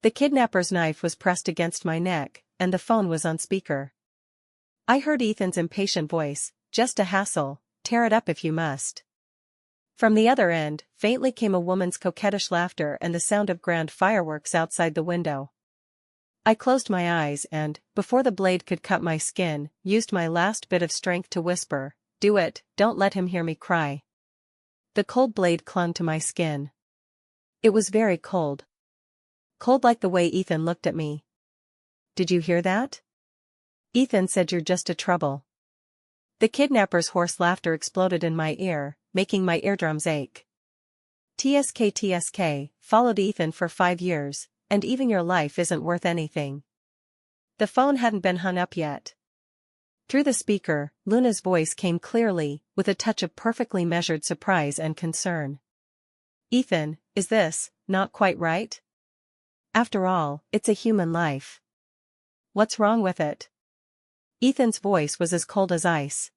The kidnapper's knife was pressed against my neck, and the phone was on speaker. I heard Ethan's impatient voice, "Just a hassle, tear it up if you must." From the other end, faintly came a woman's coquettish laughter and the sound of grand fireworks outside the window. I closed my eyes and, before the blade could cut my skin, used my last bit of strength to whisper, "Do it, don't let him hear me cry." The cold blade clung to my skin. It was very cold. Cold like the way Ethan looked at me. "Did you hear that?" Ethan said, "You're just a trouble." The kidnapper's hoarse laughter exploded in my ear, making my eardrums ache. TSK, followed Ethan for 5 years, and even your life isn't worth anything. The phone hadn't been hung up yet. Through the speaker, Luna's voice came clearly, with a touch of perfectly measured surprise and concern. "Ethan, is this not quite right? After all, it's a human life. What's wrong with it?" Ethan's voice was as cold as ice.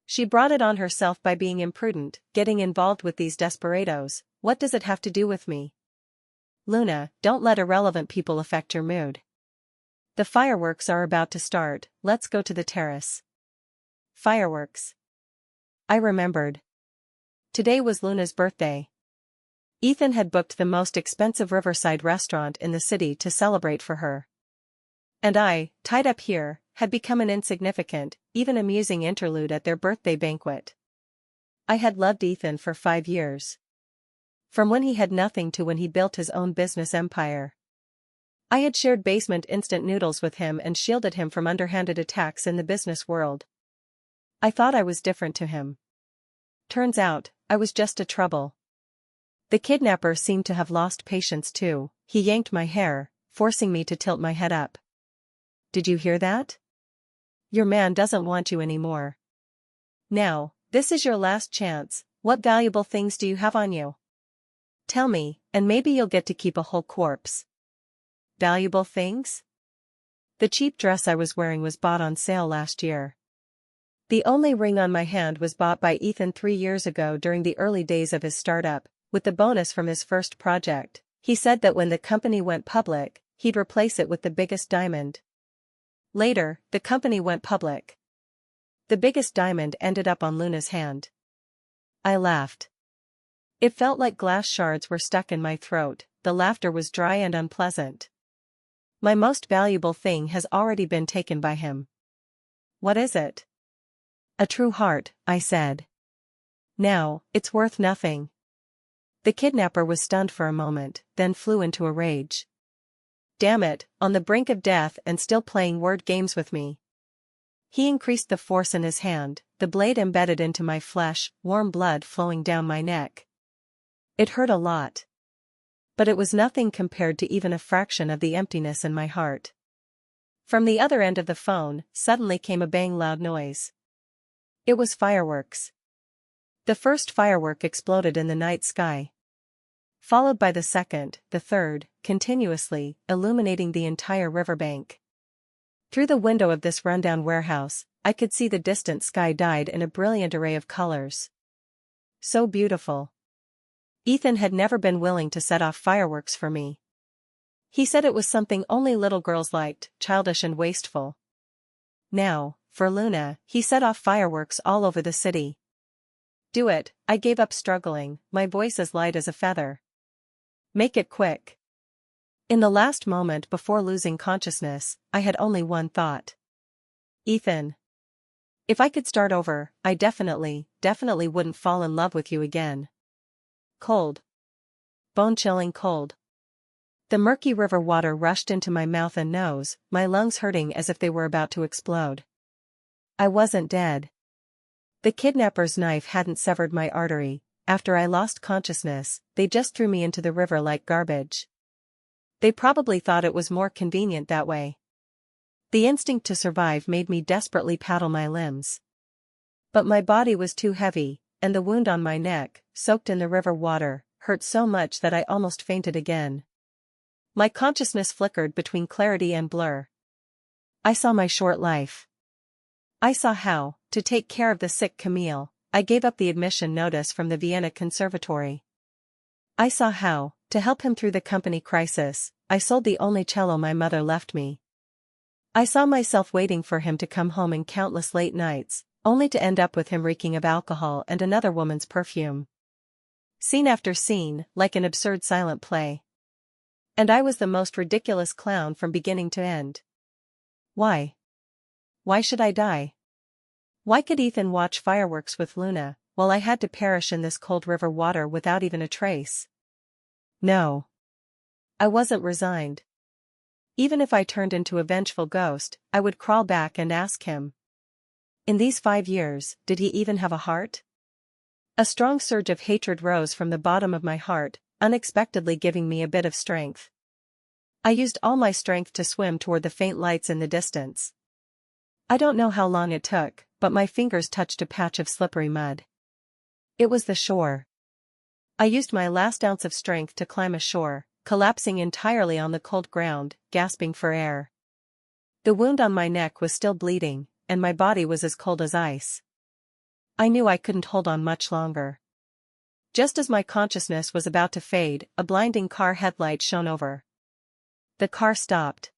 "She brought it on herself by being imprudent, getting involved with these desperados. What does it have to do with me?" "Luna, don't let irrelevant people affect your mood. The fireworks are about to start, let's go to the terrace." Fireworks. I remembered. Today was Luna's birthday. Ethan had booked the most expensive riverside restaurant in the city to celebrate for her. And I, tied up here, had become an insignificant, even amusing interlude at their birthday banquet. I had loved Ethan for 5 years. From when he had nothing to when he built his own business empire. I had shared basement instant noodles with him and shielded him from underhanded attacks in the business world. I thought I was different to him. Turns out, I was just a trouble. The kidnapper seemed to have lost patience too. He yanked my hair, forcing me to tilt my head up. "Did you hear that? Your man doesn't want you anymore. Now, this is your last chance. What valuable things do you have on you? Tell me, and maybe you'll get to keep a whole corpse." Valuable things? The cheap dress I was wearing was bought on sale last year. The only ring on my hand was bought by Ethan 3 years ago during the early days of his startup, with the bonus from his first project. He said that when the company went public, he'd replace it with the biggest diamond. Later, the company went public. The biggest diamond ended up on Luna's hand. I laughed. It felt like glass shards were stuck in my throat. The laughter was dry and unpleasant. My most valuable thing has already been taken by him. What is it? A true heart, I said. Now, it's worth nothing. The kidnapper was stunned for a moment, then flew into a rage. Damn it, on the brink of death and still playing word games with me. He increased the force in his hand, the blade embedded into my flesh, warm blood flowing down my neck. It hurt a lot. But it was nothing compared to even a fraction of the emptiness in my heart. From the other end of the phone, suddenly came a bang loud noise. It was fireworks. The first firework exploded in the night sky. Followed by the second, the third, continuously, illuminating the entire riverbank. Through the window of this rundown warehouse, I could see the distant sky dyed in a brilliant array of colors. So beautiful. Ethan had never been willing to set off fireworks for me. He said it was something only little girls liked, childish and wasteful. Now, for Luna, he set off fireworks all over the city. "Do it," I gave up struggling, my voice as light as a feather. "Make it quick." In the last moment before losing consciousness, I had only one thought. Ethan. If I could start over, I definitely wouldn't fall in love with you again. Cold. Bone-chilling cold. The murky river water rushed into my mouth and nose, my lungs hurting as if they were about to explode. I wasn't dead. The kidnapper's knife hadn't severed my artery. After I lost consciousness, they just threw me into the river like garbage. They probably thought it was more convenient that way. The instinct to survive made me desperately paddle my limbs. But my body was too heavy, and the wound on my neck, soaked in the river water, hurt so much that I almost fainted again. My consciousness flickered between clarity and blur. I saw my short life. I saw how, to take care of the sick Camille, I gave up the admission notice from the Vienna Conservatory. I saw how, To help him through the company crisis, I sold the only cello my mother left me. I saw myself waiting for him to come home in countless late nights, only to end up with him reeking of alcohol and another woman's perfume. Scene after scene, like an absurd silent play. And I was the most ridiculous clown from beginning to end. Why? Why should I die? Why could Ethan watch fireworks with Luna, while I had to perish in this cold river water without even a trace? No. I wasn't resigned. Even if I turned into a vengeful ghost, I would crawl back and ask him. In these 5 years, did he even have a heart? A strong surge of hatred rose from the bottom of my heart, unexpectedly giving me a bit of strength. I used all my strength to swim toward the faint lights in the distance. I don't know how long it took, but my fingers touched a patch of slippery mud. It was the shore. I used my last ounce of strength to climb ashore, collapsing entirely on the cold ground, gasping for air. The wound on my neck was still bleeding, and my body was as cold as ice. I knew I couldn't hold on much longer. Just as my consciousness was about to fade, a blinding car headlight shone over. The car stopped.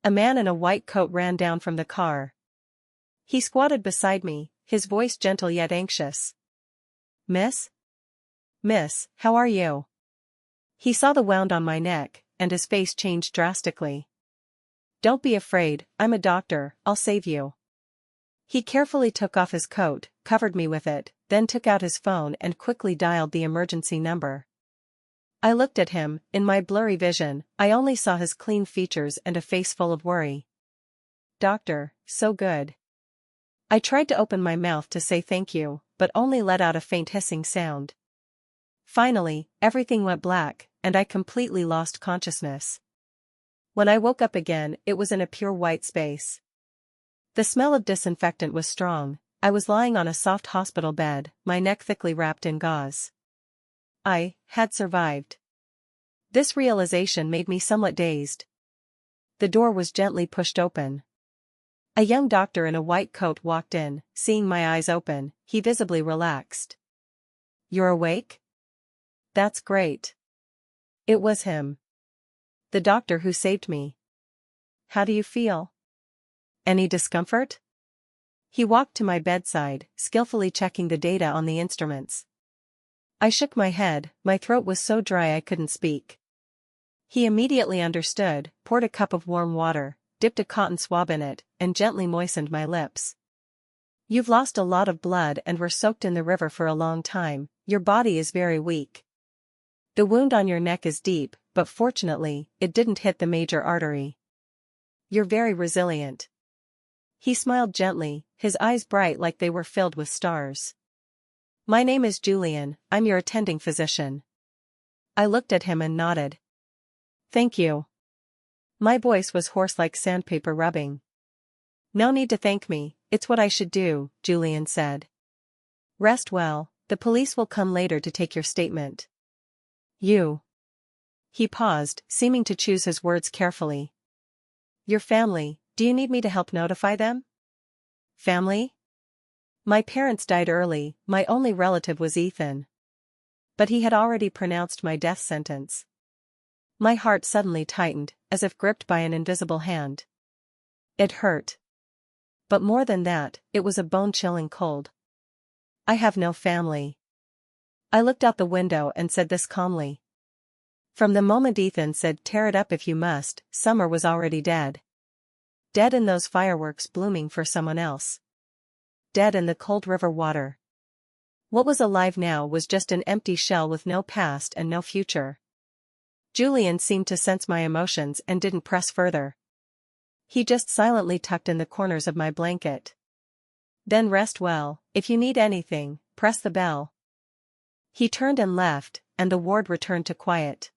A man in a white coat ran down from the car. He squatted beside me, his voice gentle yet anxious. "Miss? Miss, how are you?" He saw the wound on my neck, and his face changed drastically. "Don't be afraid, I'm a doctor, I'll save you." He carefully took off his coat, covered me with it, then took out his phone and quickly dialed the emergency number. I looked at him, in my blurry vision, I only saw his clean features and a face full of worry. "Doctor, so good." I tried to open my mouth to say thank you, but only let out a faint hissing sound. Finally, everything went black, and I completely lost consciousness. When I woke up again, it was in a pure white space. The smell of disinfectant was strong. I was lying on a soft hospital bed, my neck thickly wrapped in gauze. I had survived. This realization made me somewhat dazed. The door was gently pushed open. A young doctor in a white coat walked in. Seeing my eyes open, he visibly relaxed. "You're awake? That's great." It was him. The doctor who saved me. "How do you feel? Any discomfort?" He walked to my bedside, skillfully checking the data on the instruments. I shook my head, my throat was so dry I couldn't speak. He immediately understood, poured a cup of warm water, dipped a cotton swab in it, and gently moistened my lips. "You've lost a lot of blood and were soaked in the river for a long time. Your body is very weak. The wound on your neck is deep, but fortunately, it didn't hit the major artery. You're very resilient." He smiled gently, his eyes bright like they were filled with stars. "My name is Julian, I'm your attending physician." I looked at him and nodded. "Thank you." My voice was hoarse like sandpaper rubbing. "No need to thank me, it's what I should do," Julian said. "Rest well, the police will come later to take your statement. You." He paused, seeming to choose his words carefully. "Your family, do you need me to help notify them?" "Family?" "My parents died early, my only relative was Ethan. But he had already pronounced my death sentence." My heart suddenly tightened, as if gripped by an invisible hand. It hurt. But more than that, it was a bone-chilling cold. "I have no family." I looked out the window and said this calmly. From the moment Ethan said "tear it up if you must," Summer was already dead. Dead in those fireworks blooming for someone else. Dead in the cold river water. What was alive now was just an empty shell with no past and no future. Julian seemed to sense my emotions and didn't press further. He just silently tucked in the corners of my blanket. "Then rest well, if you need anything, press the bell." He turned and left, and the ward returned to quiet.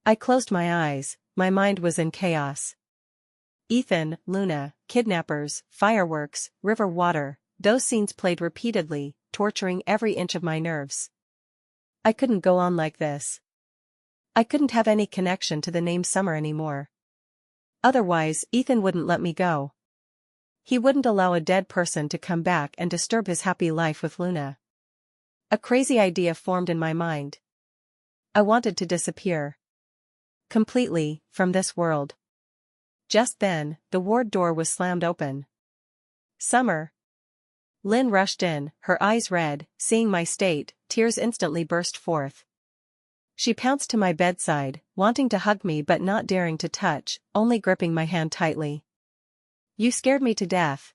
I closed my eyes, my mind was in chaos. Ethan, Luna, kidnappers, fireworks, river water, those scenes played repeatedly, torturing every inch of my nerves. I couldn't go on like this. I couldn't have any connection to the name Summer anymore. Otherwise, Ethan wouldn't let me go. He wouldn't allow a dead person to come back and disturb his happy life with Luna. A crazy idea formed in my mind. I wanted to disappear. Completely, from this world. Just then, the ward door was slammed open. Summer. Lynn rushed in, her eyes red, seeing my state, tears instantly burst forth. She pounced to my bedside, wanting to hug me but not daring to touch, only gripping my hand tightly. You scared me to death.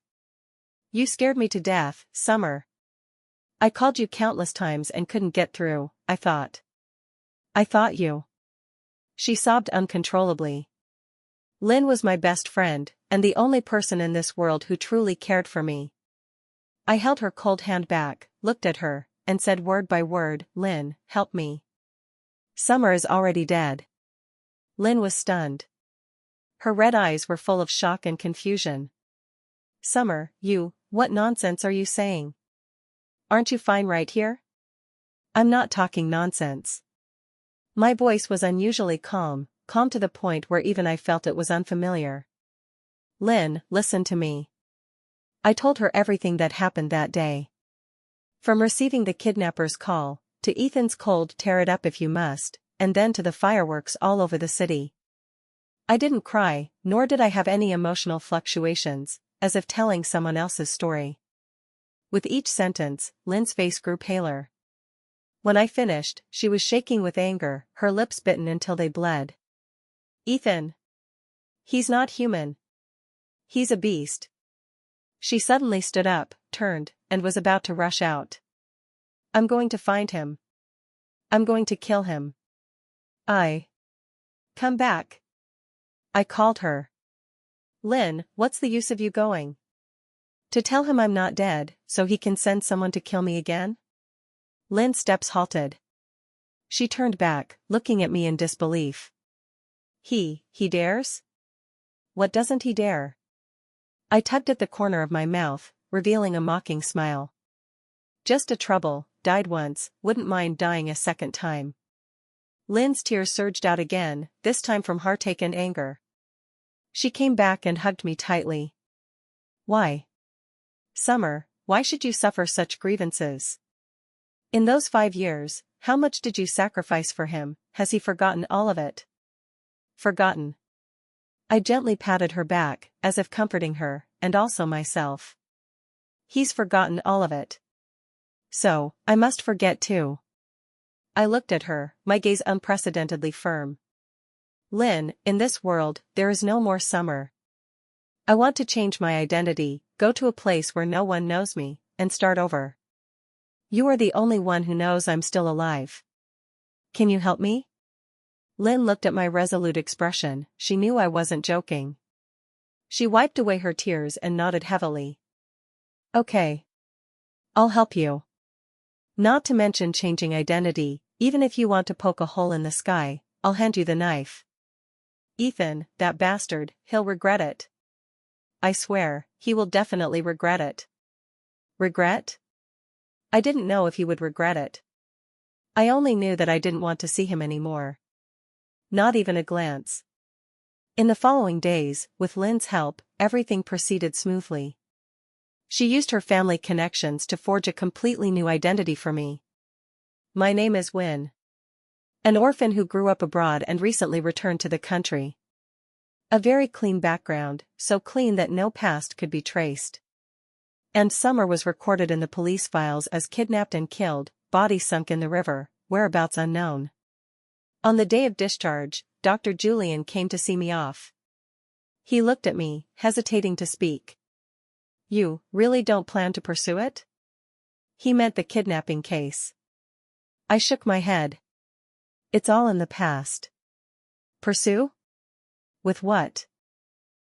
You scared me to death, Summer. I called you countless times and couldn't get through, I thought. I thought you. She sobbed uncontrollably. Lynn was my best friend, and the only person in this world who truly cared for me. I held her cold hand back, looked at her, and said word by word, Lynn, help me. Summer is already dead. Lynn was stunned. Her red eyes were full of shock and confusion. Summer, what nonsense are you saying? Aren't you fine right here? I'm not talking nonsense. My voice was unusually calm to the point where even I felt it was unfamiliar. Lynn, listen to me. I told her everything that happened that day. From receiving the kidnapper's call, to Ethan's cold tear it up if you must, and then to the fireworks all over the city. I didn't cry, nor did I have any emotional fluctuations, as if telling someone else's story. With each sentence, Lynn's face grew paler. When I finished, she was shaking with anger, her lips bitten until they bled. Ethan. He's not human. He's a beast. She suddenly stood up, turned, and was about to rush out. I'm going to find him. I'm going to kill him. Come back. I called her. Lynn, what's the use of you going? To tell him I'm not dead, so he can send someone to kill me again? Lynn's steps halted. She turned back, looking at me in disbelief. He dares? What doesn't he dare? I tugged at the corner of my mouth, revealing a mocking smile. Just a trouble, died once, wouldn't mind dying a second time. Lynn's tears surged out again, this time from heartache and anger. She came back and hugged me tightly. Why? Summer, why should you suffer such grievances? In those 5 years, how much did you sacrifice for him? Has he forgotten all of it? Forgotten. I gently patted her back, as if comforting her, and also myself. He's forgotten all of it. So, I must forget too. I looked at her, my gaze unprecedentedly firm. Lynn, in this world, there is no more Summer. I want to change my identity, go to a place where no one knows me, and start over. You are the only one who knows I'm still alive. Can you help me? Lynn looked at my resolute expression, she knew I wasn't joking. She wiped away her tears and nodded heavily. Okay. I'll help you. Not to mention changing identity, even if you want to poke a hole in the sky, I'll hand you the knife. Ethan, that bastard, he'll regret it. I swear, he will definitely regret it. Regret? I didn't know if he would regret it. I only knew that I didn't want to see him anymore. Not even a glance. In the following days, with Lynn's help, everything proceeded smoothly. She used her family connections to forge a completely new identity for me. My name is Wynne. An orphan who grew up abroad and recently returned to the country. A very clean background, so clean that no past could be traced. And Summer was recorded in the police files as kidnapped and killed, body sunk in the river, whereabouts unknown. On the day of discharge, Dr. Julian came to see me off. He looked at me, hesitating to speak. You really don't plan to pursue it? He meant the kidnapping case. I shook my head. It's all in the past. Pursue? With what?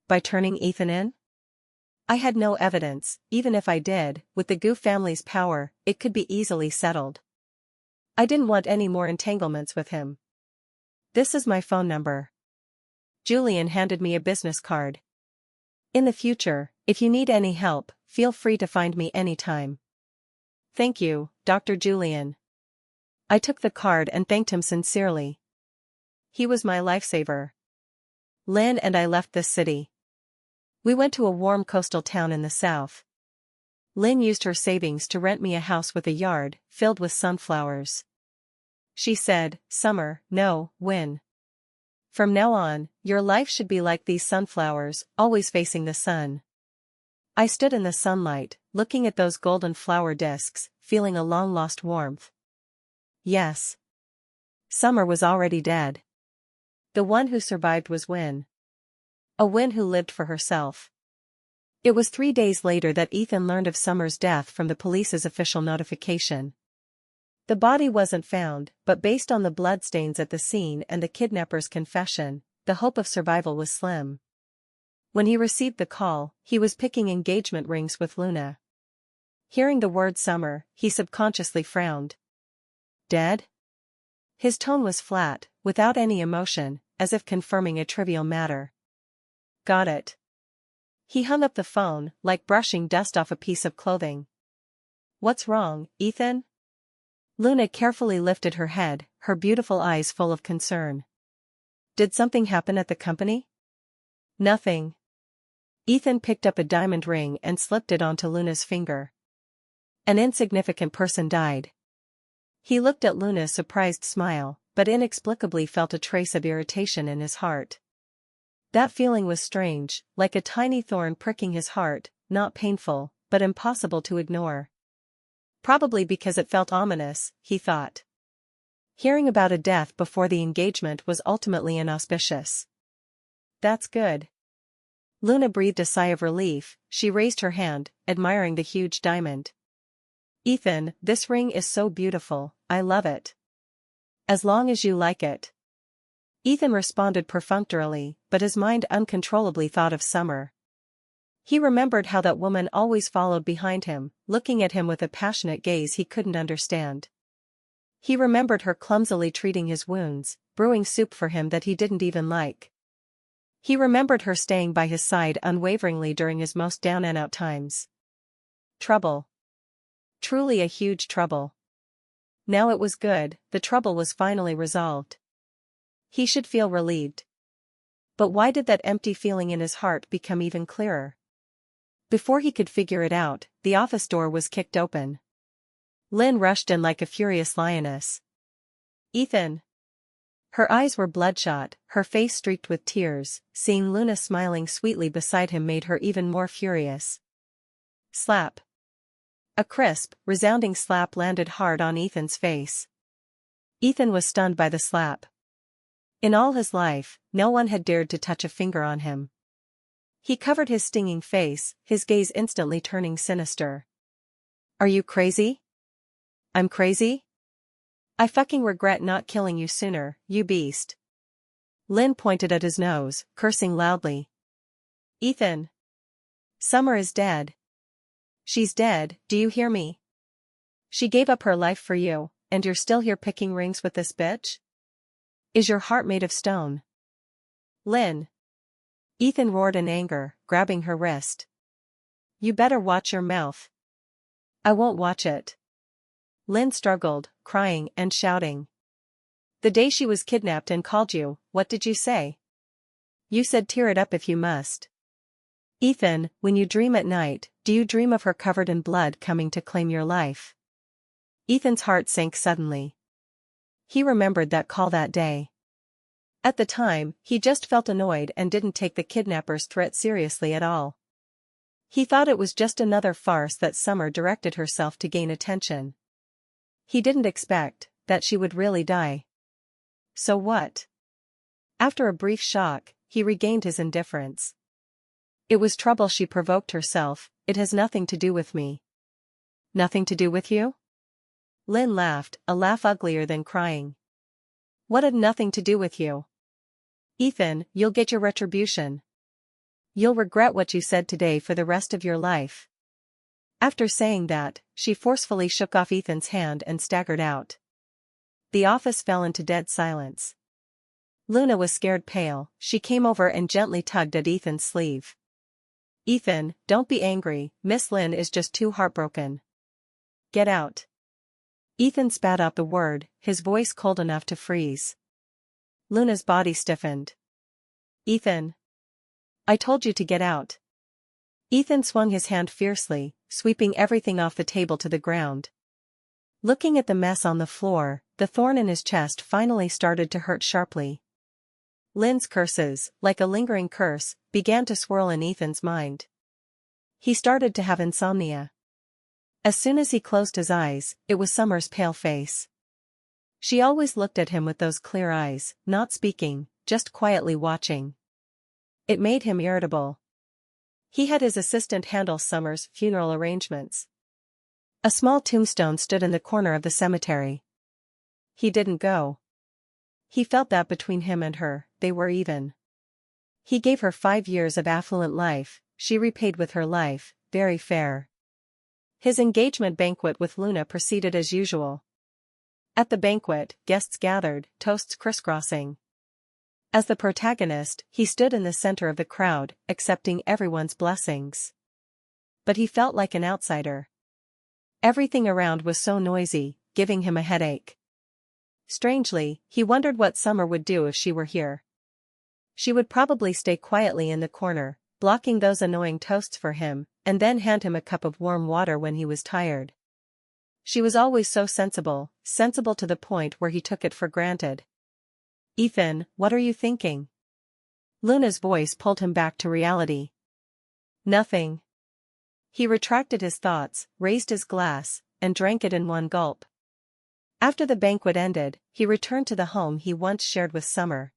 By turning Ethan in? I had no evidence, even if I did, with the Gu family's power, it could be easily settled. I didn't want any more entanglements with him. This is my phone number. Julian handed me a business card. In the future, if you need any help, feel free to find me anytime. Thank you, Dr. Julian. I took the card and thanked him sincerely. He was my lifesaver. Lynn and I left this city. We went to a warm coastal town in the south. Lynn used her savings to rent me a house with a yard, filled with sunflowers. She said, Summer, no, Win. From now on, your life should be like these sunflowers, always facing the sun. I stood in the sunlight, looking at those golden flower discs, feeling a long-lost warmth. Yes. Summer was already dead. The one who survived was Win. A Win who lived for herself. It was 3 days later that Ethan learned of Summer's death from the police's official notification. The body wasn't found, but based on the bloodstains at the scene and the kidnapper's confession, the hope of survival was slim. When he received the call, he was picking engagement rings with Luna. Hearing the word Summer, he subconsciously frowned. Dead? His tone was flat, without any emotion, as if confirming a trivial matter. Got it. He hung up the phone, like brushing dust off a piece of clothing. What's wrong, Ethan? Luna carefully lifted her head, her beautiful eyes full of concern. Did something happen at the company? Nothing. Ethan picked up a diamond ring and slipped it onto Luna's finger. An insignificant person died. He looked at Luna's surprised smile, but inexplicably felt a trace of irritation in his heart. That feeling was strange, like a tiny thorn pricking his heart, not painful, but impossible to ignore. Probably because it felt ominous, he thought. Hearing about a death before the engagement was ultimately inauspicious. That's good. Luna breathed a sigh of relief. She raised her hand, admiring the huge diamond. Ethan, this ring is so beautiful, I love it. As long as you like it. Ethan responded perfunctorily, but his mind uncontrollably thought of Summer. He remembered how that woman always followed behind him, looking at him with a passionate gaze he couldn't understand. He remembered her clumsily treating his wounds, brewing soup for him that he didn't even like. He remembered her staying by his side unwaveringly during his most down-and-out times. Trouble. Truly a huge trouble. Now it was good, the trouble was finally resolved. He should feel relieved. But why did that empty feeling in his heart become even clearer? Before he could figure it out, the office door was kicked open. Lynn rushed in like a furious lioness. Ethan. Her eyes were bloodshot, her face streaked with tears. Seeing Luna smiling sweetly beside him made her even more furious. Slap. A crisp, resounding slap landed hard on Ethan's face. Ethan was stunned by the slap. In all his life, no one had dared to touch a finger on him. He covered his stinging face, his gaze instantly turning sinister. Are you crazy? I'm crazy? I fucking regret not killing you sooner, you beast. Lynn pointed at his nose, cursing loudly. Ethan. Summer is dead. She's dead, do you hear me? She gave up her life for you, and you're still here picking rings with this bitch? Is your heart made of stone? Lynn. Ethan roared in anger, grabbing her wrist. You better watch your mouth. I won't watch it. Lynn struggled, crying and shouting. The day she was kidnapped and called you, what did you say? You said tear it up if you must. Ethan, when you dream at night, do you dream of her covered in blood coming to claim your life? Ethan's heart sank suddenly. He remembered that call that day. At the time, he just felt annoyed and didn't take the kidnapper's threat seriously at all. He thought it was just another farce that Summer directed herself to gain attention. He didn't expect that she would really die. So what? After a brief shock, he regained his indifference. It was trouble she provoked herself, it has nothing to do with me. Nothing to do with you? Lynn laughed, a laugh uglier than crying. What had nothing to do with you? Ethan, you'll get your retribution. You'll regret what you said today for the rest of your life. After saying that, she forcefully shook off Ethan's hand and staggered out. The office fell into dead silence. Luna was scared pale. She came over and gently tugged at Ethan's sleeve. Ethan, don't be angry, Miss Lynn is just too heartbroken. Get out. Ethan spat out the word, his voice cold enough to freeze. Luna's body stiffened. Ethan. I told you to get out. Ethan swung his hand fiercely, sweeping everything off the table to the ground. Looking at the mess on the floor, the thorn in his chest finally started to hurt sharply. Lynn's curses, like a lingering curse, began to swirl in Ethan's mind. He started to have insomnia. As soon as he closed his eyes, it was Summer's pale face. She always looked at him with those clear eyes, not speaking, just quietly watching. It made him irritable. He had his assistant handle Summer's funeral arrangements. A small tombstone stood in the corner of the cemetery. He didn't go. He felt that between him and her, they were even. He gave her 5 years of affluent life, she repaid with her life, very fair. His engagement banquet with Luna proceeded as usual. At the banquet, guests gathered, toasts crisscrossing. As the protagonist, he stood in the center of the crowd, accepting everyone's blessings. But he felt like an outsider. Everything around was so noisy, giving him a headache. Strangely, he wondered what Summer would do if she were here. She would probably stay quietly in the corner, blocking those annoying toasts for him, and then hand him a cup of warm water when he was tired. She was always so sensible to the point where he took it for granted. "Ethan, what are you thinking?" Luna's voice pulled him back to reality. "Nothing." He retracted his thoughts, raised his glass, and drank it in one gulp. After the banquet ended, he returned to the home he once shared with Summer.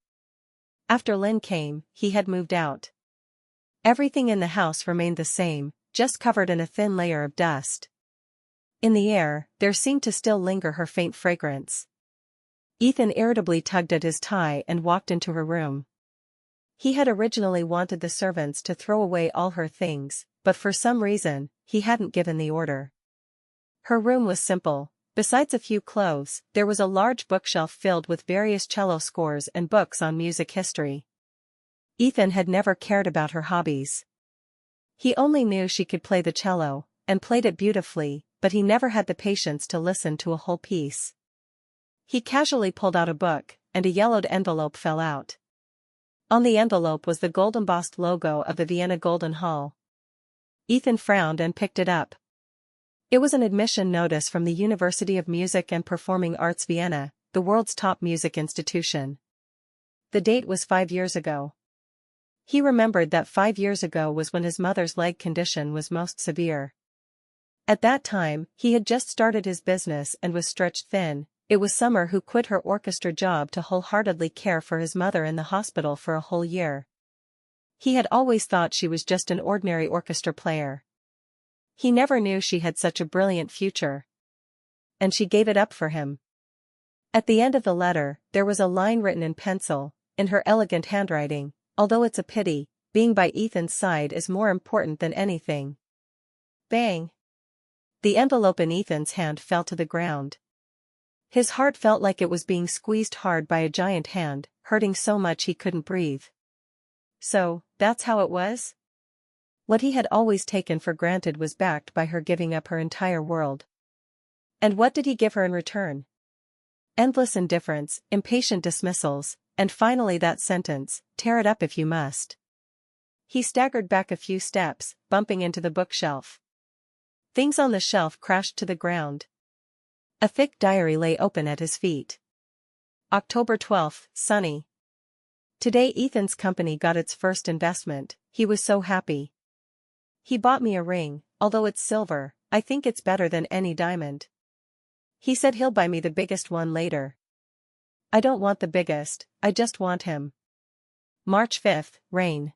After Lynn came, he had moved out. Everything in the house remained the same, just covered in a thin layer of dust. In the air, there seemed to still linger her faint fragrance. Ethan irritably tugged at his tie and walked into her room. He had originally wanted the servants to throw away all her things, but for some reason, he hadn't given the order. Her room was simple. Besides a few clothes, there was a large bookshelf filled with various cello scores and books on music history. Ethan had never cared about her hobbies. He only knew she could play the cello, and played it beautifully, but he never had the patience to listen to a whole piece. He casually pulled out a book, and a yellowed envelope fell out. On the envelope was the gold-embossed logo of the Vienna Golden Hall. Ethan frowned and picked it up. It was an admission notice from the University of Music and Performing Arts Vienna, the world's top music institution. The date was 5 years ago. He remembered that 5 years ago was when his mother's leg condition was most severe. At that time, he had just started his business and was stretched thin. It was Summer who quit her orchestra job to wholeheartedly care for his mother in the hospital for a whole year. He had always thought she was just an ordinary orchestra player. He never knew she had such a brilliant future. And she gave it up for him. At the end of the letter, there was a line written in pencil, in her elegant handwriting, "Although it's a pity, being by Ethan's side is more important than anything." Bang! The envelope in Ethan's hand fell to the ground. His heart felt like it was being squeezed hard by a giant hand, hurting so much he couldn't breathe. So, that's how it was? What he had always taken for granted was backed by her giving up her entire world. And what did he give her in return? Endless indifference, impatient dismissals, and finally that sentence, "Tear it up if you must." He staggered back a few steps, bumping into the bookshelf. Things on the shelf crashed to the ground. A thick diary lay open at his feet. October 12th, sunny. Today Ethan's company got its first investment. He was so happy. "He bought me a ring, although it's silver, I think it's better than any diamond. He said he'll buy me the biggest one later." "I don't want the biggest, I just want him." March 5th, rain.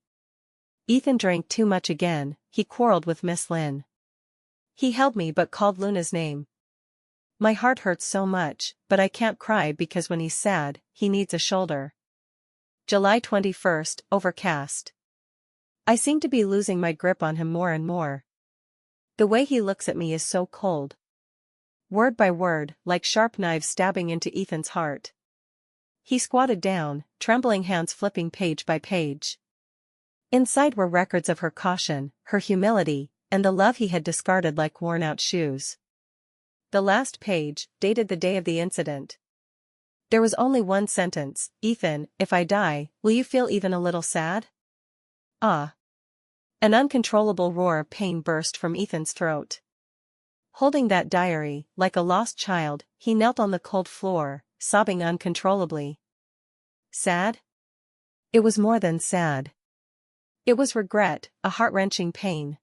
Ethan drank too much again. He quarreled with Miss Lynn. He held me but called Luna's name. "My heart hurts so much, but I can't cry because when he's sad, he needs a shoulder." July 21st, overcast. I seem to be losing my grip on him more and more. The way he looks at me is so cold. Word by word, like sharp knives stabbing into Ethan's heart. He squatted down, trembling hands flipping page by page. Inside were records of her caution, her humility, and the love he had discarded like worn-out shoes. The last page, dated the day of the incident. There was only one sentence: "Ethan, if I die, will you feel even a little sad?" Ah! An uncontrollable roar of pain burst from Ethan's throat. Holding that diary, like a lost child, he knelt on the cold floor, sobbing uncontrollably. Sad? It was more than sad. It was regret, a heart-wrenching pain.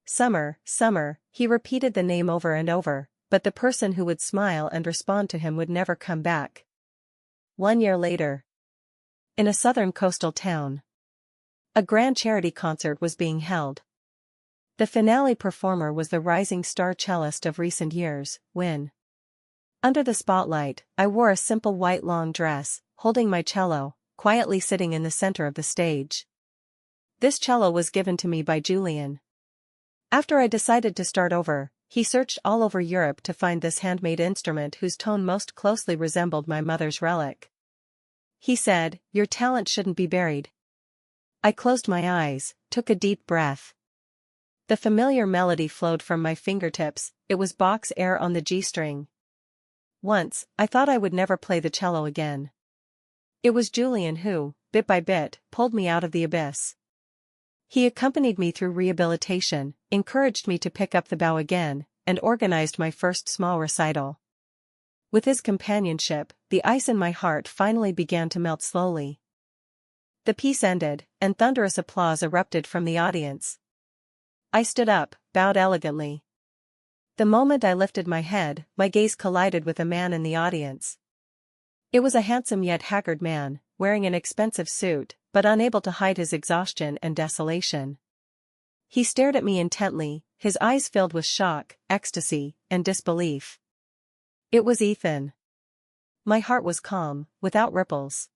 Summer, Summer, he repeated the name over and over, but the person who would smile and respond to him would never come back. 1 year later. In a southern coastal town. A grand charity concert was being held. The finale performer was the rising star cellist of recent years, Win. Under the spotlight, I wore a simple white long dress, holding my cello, quietly sitting in the center of the stage. This cello was given to me by Julian. After I decided to start over, he searched all over Europe to find this handmade instrument whose tone most closely resembled my mother's relic. He said, "Your talent shouldn't be buried." I closed my eyes, took a deep breath. The familiar melody flowed from my fingertips. It was Bach's air on the G-string. Once, I thought I would never play the cello again. It was Julian who, bit by bit, pulled me out of the abyss. He accompanied me through rehabilitation, encouraged me to pick up the bow again, and organized my first small recital. With his companionship, the ice in my heart finally began to melt slowly. The piece ended, and thunderous applause erupted from the audience. I stood up, bowed elegantly. The moment I lifted my head, my gaze collided with a man in the audience. It was a handsome yet haggard man, wearing an expensive suit, but unable to hide his exhaustion and desolation. He stared at me intently, his eyes filled with shock, ecstasy, and disbelief. It was Ethan. My heart was calm, without ripples.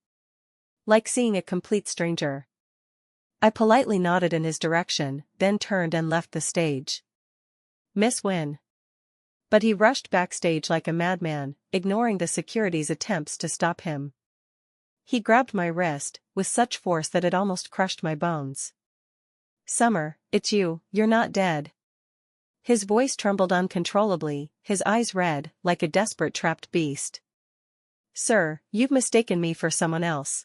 Like seeing a complete stranger. I politely nodded in his direction, then turned and left the stage. "Miss Wynne." But he rushed backstage like a madman, ignoring the security's attempts to stop him. He grabbed my wrist, with such force that it almost crushed my bones. "Summer, it's you, you're not dead." His voice trembled uncontrollably, his eyes red, like a desperate trapped beast. "Sir, you've mistaken me for someone else."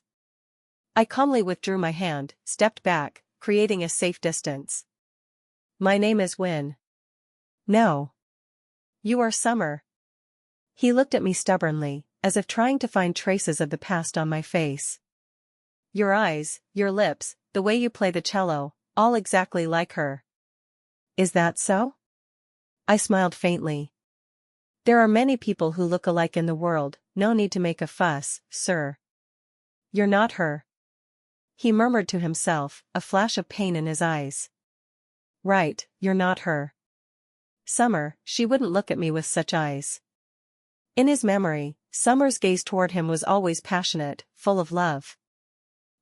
I calmly withdrew my hand, stepped back, creating a safe distance. "My name is Wynne." "No. You are Summer." He looked at me stubbornly, as if trying to find traces of the past on my face. "Your eyes, your lips, the way you play the cello, all exactly like her." "Is that so?" I smiled faintly. "There are many people who look alike in the world, no need to make a fuss, sir." "You're not her." He murmured to himself, a flash of pain in his eyes. "Right, you're not her. Summer, she wouldn't look at me with such eyes." In his memory, Summer's gaze toward him was always passionate, full of love.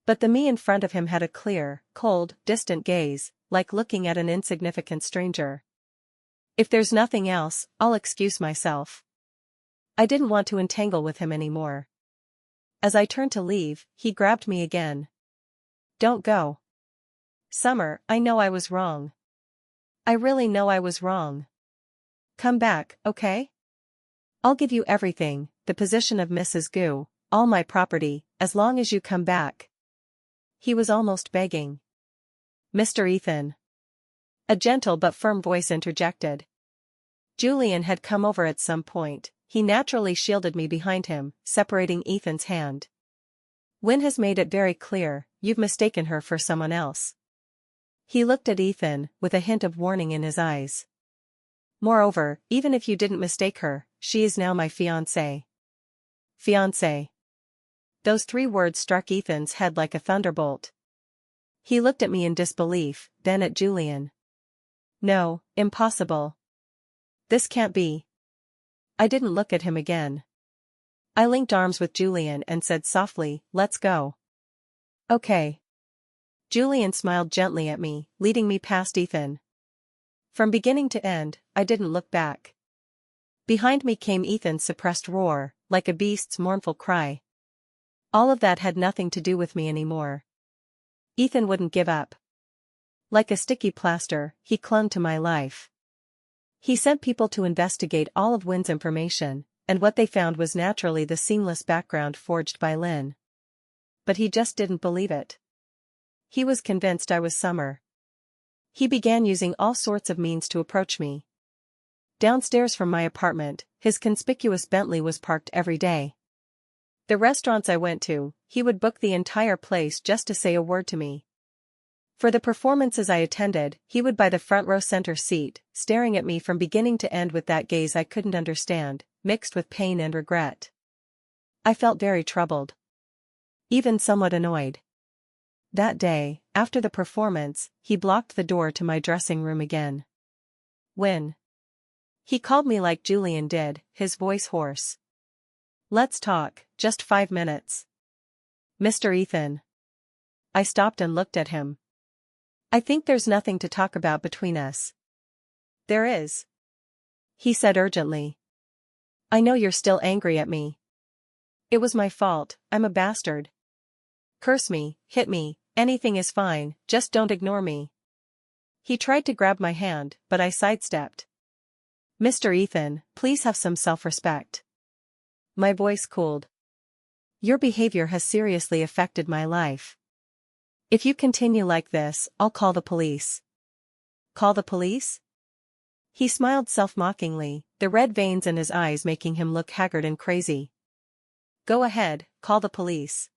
But the me in front of him had a clear, cold, distant gaze, like looking at an insignificant stranger. If there's nothing else, I'll excuse myself. I didn't want to entangle with him anymore. As I turned to leave, he grabbed me again. "Don't go. Summer, I know I was wrong. I really know I was wrong. Come back, okay? I'll give you everything, the position of Mrs. Gu, all my property, as long as you come back." He was almost begging. "Mr. Ethan." A gentle but firm voice interjected. Julian had come over at some point. He naturally shielded me behind him, separating Ethan's hand. "Wynne has made it very clear, you've mistaken her for someone else." He looked at Ethan, with a hint of warning in his eyes. "Moreover, even if you didn't mistake her, she is now my fiancée." Fiancée. Those 3 words struck Ethan's head like a thunderbolt. He looked at me in disbelief, then at Julian. "No, impossible. This can't be." I didn't look at him again. I linked arms with Julian and said softly, "Let's go." "Okay." Julian smiled gently at me, leading me past Ethan. From beginning to end, I didn't look back. Behind me came Ethan's suppressed roar, like a beast's mournful cry. All of that had nothing to do with me anymore. Ethan wouldn't give up. Like a sticky plaster, he clung to my life. He sent people to investigate all of Wynne's information, and what they found was naturally the seamless background forged by Lynn. But he just didn't believe it. He was convinced I was Summer. He began using all sorts of means to approach me. Downstairs from my apartment, his conspicuous Bentley was parked every day. The restaurants I went to, he would book the entire place just to say a word to me. For the performances I attended, he would buy the front row center seat, staring at me from beginning to end with that gaze I couldn't understand, mixed with pain and regret. I felt very troubled. Even somewhat annoyed. That day, after the performance, he blocked the door to my dressing room again. When he called me like Julian did, his voice hoarse. "Let's talk, just 5 minutes. Mr. Ethan." I stopped and looked at him. "I think there's nothing to talk about between us." "There is," he said urgently. "I know you're still angry at me. It was my fault, I'm a bastard. Curse me, hit me, anything is fine, just don't ignore me." He tried to grab my hand, but I sidestepped. "Mr. Ethan, please have some self-respect." My voice cooled. "Your behavior has seriously affected my life. If you continue like this, I'll call the police." "Call the police?" He smiled self-mockingly, the red veins in his eyes making him look haggard and crazy. "Go ahead, call the police.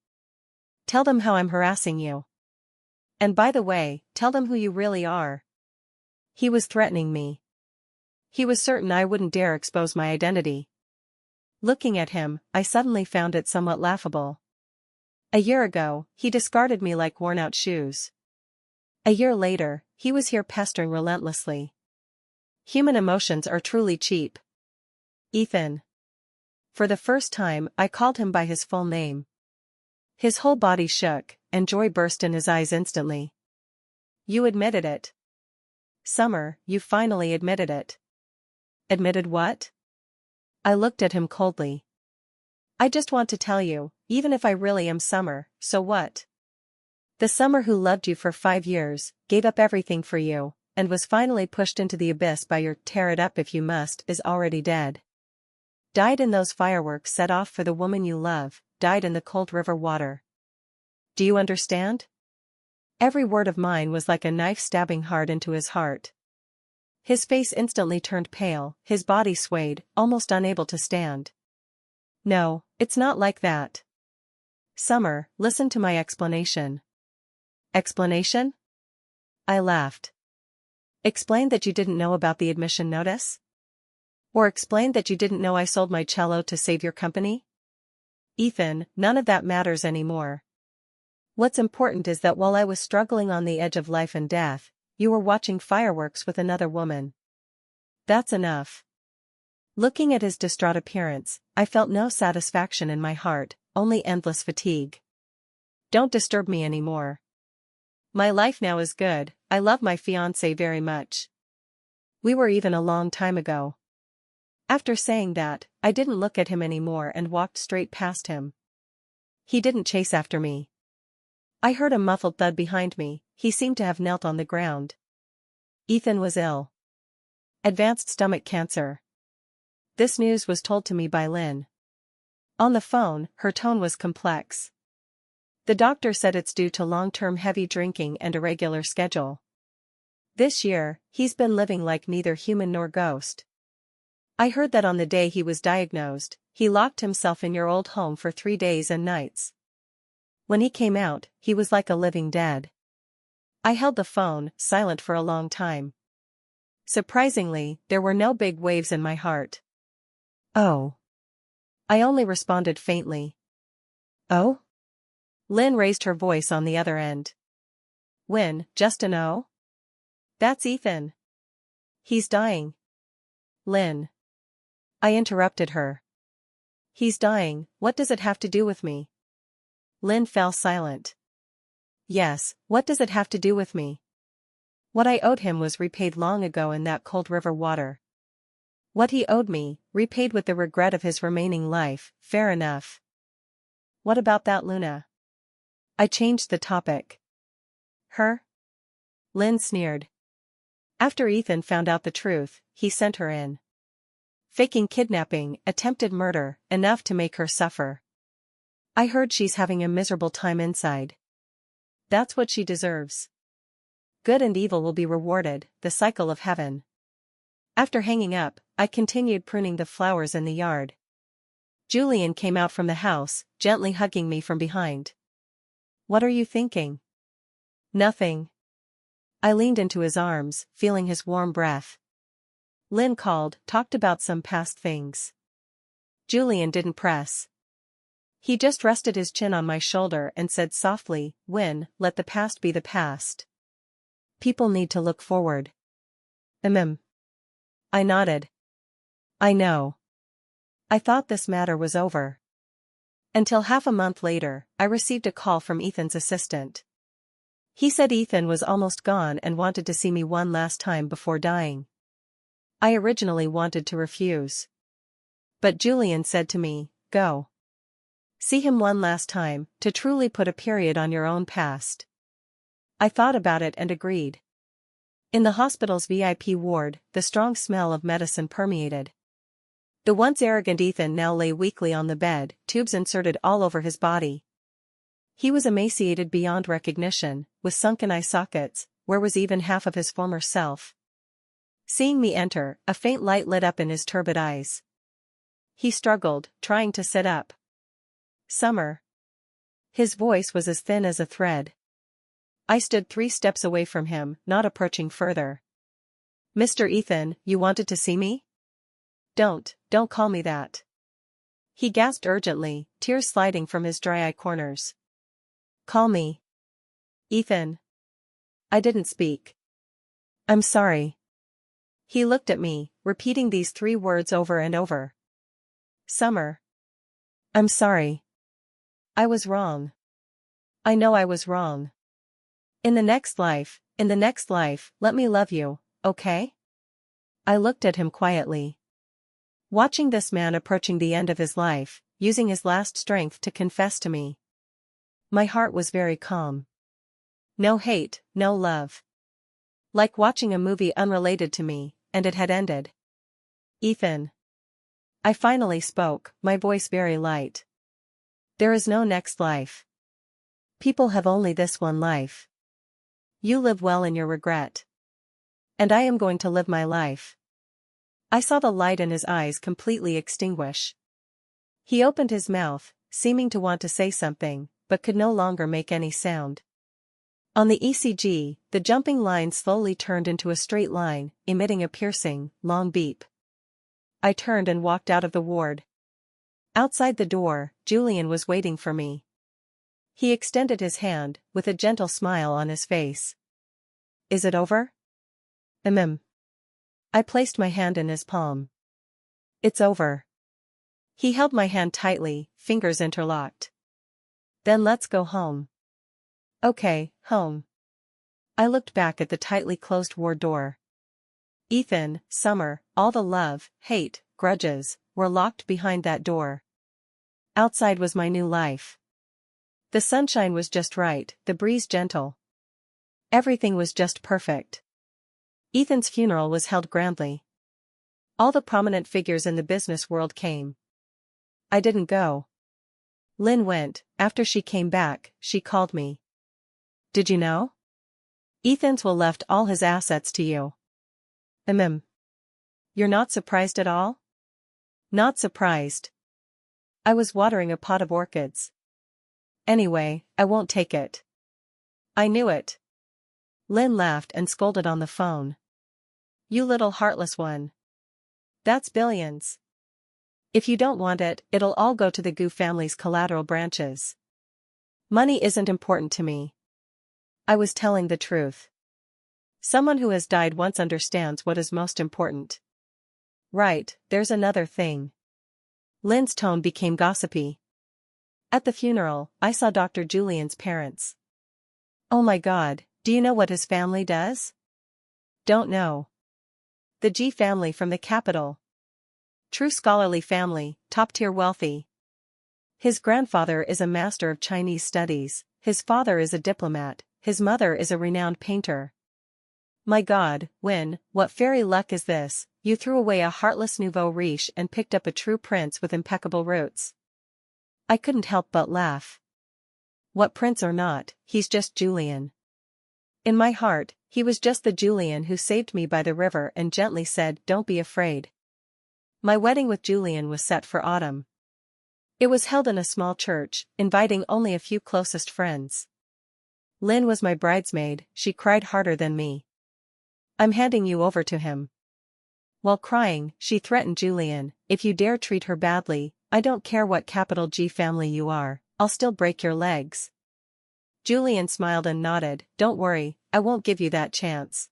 Tell them how I'm harassing you. And by the way, tell them who you really are." He was threatening me. He was certain I wouldn't dare expose my identity. Looking at him, I suddenly found it somewhat laughable. A year ago, he discarded me like worn-out shoes. A year later, he was here pestering relentlessly. Human emotions are truly cheap. "Ethan." For the first time, I called him by his full name. His whole body shook, and joy burst in his eyes instantly. "You admitted it. Summer, you finally admitted it." "Admitted what?" I looked at him coldly. "I just want to tell you, even if I really am Summer, so what? The Summer who loved you for 5 years, gave up everything for you, and was finally pushed into the abyss by your tear it up if you must, is already dead. Died in those fireworks set off for the woman you love, died in the cold river water. Do you understand?" Every word of mine was like a knife stabbing hard into his heart. His face instantly turned pale, his body swayed, almost unable to stand. "No, it's not like that. Summer, listen to my explanation." "Explanation?" I laughed. "Explain that you didn't know about the admission notice? Or explain that you didn't know I sold my cello to save your company?" "Ethan, none of that matters anymore. What's important is that while I was struggling on the edge of life and death, you were watching fireworks with another woman. That's enough." Looking at his distraught appearance, I felt no satisfaction in my heart, only endless fatigue. "Don't disturb me anymore. My life now is good, I love my fiancé very much. We were even a long time ago." After saying that, I didn't look at him anymore and walked straight past him. He didn't chase after me. I heard a muffled thud behind me, he seemed to have knelt on the ground. Ethan was ill. Advanced stomach cancer. This news was told to me by Lynn. On the phone, her tone was complex. "The doctor said it's due to long-term heavy drinking and irregular schedule. This year, he's been living like neither human nor ghost. I heard that on the day he was diagnosed, he locked himself in your old home for 3 days and nights. When he came out, he was like a living dead." I held the phone, silent for a long time. Surprisingly, there were no big waves in my heart. "Oh." I only responded faintly. "Oh?" Lynn raised her voice on the other end. "Win, just an O? That's Ethan. He's dying." "Lynn." I interrupted her. "He's dying, what does it have to do with me?" Lynn fell silent. "Yes, what does it have to do with me? What I owed him was repaid long ago in that cold river water. What he owed me, repaid with the regret of his remaining life, fair enough. What about that Luna?" I changed the topic. "Her?" Lynn sneered. "After Ethan found out the truth, he sent her in. Faking kidnapping, attempted murder, enough to make her suffer. I heard she's having a miserable time inside. That's what she deserves. Good and evil will be rewarded, the cycle of heaven. After hanging up, I continued pruning the flowers in the yard. Julian came out from the house, gently hugging me from behind. "What are you thinking?" "Nothing." I leaned into his arms, feeling his warm breath. Lynn called, talked about some past things. Julian didn't press. He just rested his chin on my shoulder and said softly, "Win, let the past be the past. People need to look forward." I nodded. "I know. I thought this matter was over." Until half a month later, I received a call from Ethan's assistant. He said Ethan was almost gone and wanted to see me one last time before dying. I originally wanted to refuse. But Julian said to me, "Go. See him one last time, to truly put a period on your own past." I thought about it and agreed. In the hospital's VIP ward, the strong smell of medicine permeated. The once arrogant Ethan now lay weakly on the bed, tubes inserted all over his body. He was emaciated beyond recognition, with sunken eye sockets, where was even half of his former self. Seeing me enter, a faint light lit up in his turbid eyes. He struggled, trying to sit up. "Summer." His voice was as thin as a thread. I stood 3 steps away from him, not approaching further. "Mr. Ethan, you wanted to see me?" Don't call me that." He gasped urgently, tears sliding from his dry eye corners. "Call me Ethan." I didn't speak. "I'm sorry." He looked at me, repeating these 3 words over and over. "Summer. I'm sorry. I was wrong. I know I was wrong. In the next life, let me love you, okay?" I looked at him quietly. Watching this man approaching the end of his life, using his last strength to confess to me. My heart was very calm. No hate, no love. Like watching a movie unrelated to me, and it had ended. "Ethan." I finally spoke, my voice very light. "There is no next life. People have only this one life. You live well in your regret. And I am going to live my life." I saw the light in his eyes completely extinguish. He opened his mouth, seeming to want to say something, but could no longer make any sound. On the ECG, the jumping line slowly turned into a straight line, emitting a piercing, long beep. I turned and walked out of the ward. Outside the door, Julian was waiting for me. He extended his hand, with a gentle smile on his face. "Is it over?" I placed my hand in his palm. "It's over." He held my hand tightly, fingers interlocked. "Then let's go home." "Okay, home." I looked back at the tightly closed ward door. Ethan, Summer, all the love, hate, grudges, were locked behind that door. Outside was my new life. The sunshine was just right, the breeze gentle. Everything was just perfect. Ethan's funeral was held grandly. All the prominent figures in the business world came. I didn't go. Lynn went. After she came back, she called me. "Did you know? Ethan's will left all his assets to you." You're not surprised at all?" "Not surprised. I was watering a pot of orchids. Anyway, I won't take it." "I knew it." Lynn laughed and scolded on the phone. "You little heartless one. That's billions. If you don't want it, it'll all go to the Gu family's collateral branches. Money isn't important to me." I was telling the truth. Someone who has died once understands what is most important. "Right, there's another thing." Lynn's tone became gossipy. "At the funeral, I saw Dr. Julian's parents." "Oh my God, do you know what his family does?" "Don't know." "The G family from the capital. True scholarly family, top-tier wealthy. His grandfather is a master of Chinese studies, his father is a diplomat, his mother is a renowned painter." My God, Win, what fairy luck is this? You threw away a heartless nouveau riche and picked up a true prince with impeccable roots. I couldn't help but laugh. What prince or not, he's just Julian. In my heart, he was just the Julian who saved me by the river and gently said, "Don't be afraid." My wedding with Julian was set for autumn. It was held in a small church, inviting only a few closest friends. Lynn was my bridesmaid. She cried harder than me. "I'm handing you over to him." While crying, she threatened Julian, "If you dare treat her badly, I don't care what capital G family you are, I'll still break your legs." Julian smiled and nodded, "Don't worry, I won't give you that chance."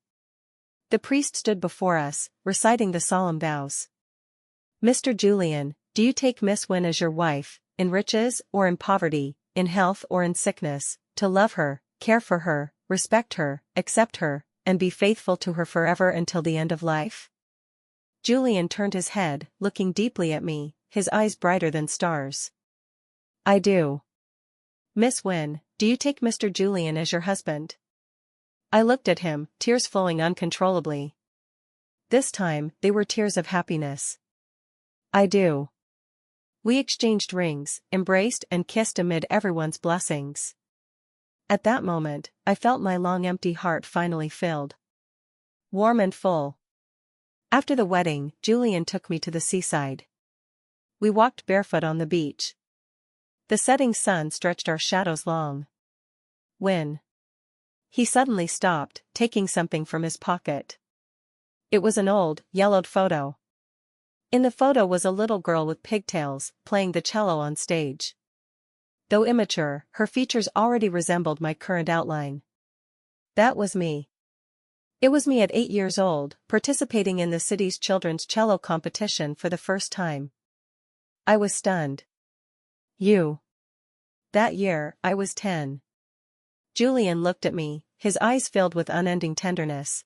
The priest stood before us, reciting the solemn vows. "Mr. Julian, do you take Miss Wynne as your wife, in riches or in poverty, in health or in sickness, to love her, care for her, respect her, accept her, and be faithful to her forever until the end of life?" Julian turned his head, looking deeply at me, his eyes brighter than stars. "I do." "Miss Wynne, do you take Mr. Julian as your husband?" I looked at him, tears flowing uncontrollably. This time, they were tears of happiness. "I do." We exchanged rings, embraced and kissed amid everyone's blessings. At that moment, I felt my long empty heart finally filled. Warm and full. After the wedding, Julian took me to the seaside. We walked barefoot on the beach. The setting sun stretched our shadows long. "When?" He suddenly stopped, taking something from his pocket. It was an old, yellowed photo. In the photo was a little girl with pigtails, playing the cello on stage. Though immature, her features already resembled my current outline. That was me. It was me at 8 years old, participating in the city's children's cello competition for the first time. I was stunned. "You." That year, I was 10. Julian looked at me, his eyes filled with unending tenderness.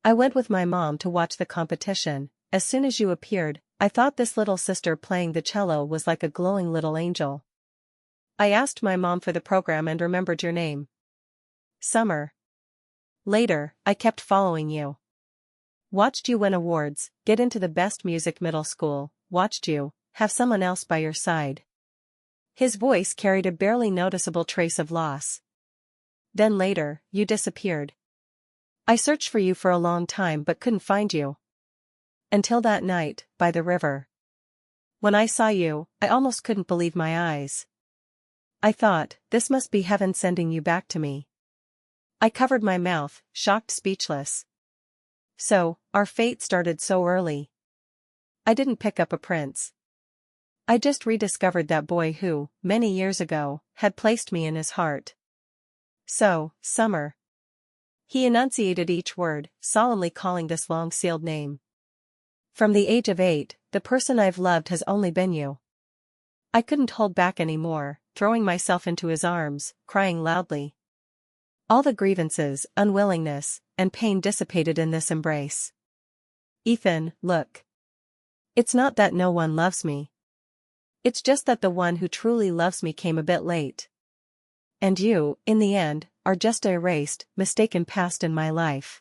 "I went with my mom to watch the competition. As soon as you appeared, I thought this little sister playing the cello was like a glowing little angel. I asked my mom for the program and remembered your name. Summer. Later, I kept following you. Watched you win awards, get into the best music middle school, watched you have someone else by your side." His voice carried a barely noticeable trace of loss. "Then later, you disappeared. I searched for you for a long time but couldn't find you. Until that night, by the river. When I saw you, I almost couldn't believe my eyes. I thought, this must be heaven sending you back to me." I covered my mouth, shocked, speechless. So, our fate started so early. I didn't pick up a prince. I just rediscovered that boy who, many years ago, had placed me in his heart. "So, Summer." He enunciated each word, solemnly calling this long-sealed name. "From the age of 8, the person I've loved has only been you." I couldn't hold back anymore, throwing myself into his arms, crying loudly. All the grievances, unwillingness, and pain dissipated in this embrace. "Ethan, look. It's not that no one loves me. It's just that the one who truly loves me came a bit late. And you, in the end, are just a erased, mistaken past in my life."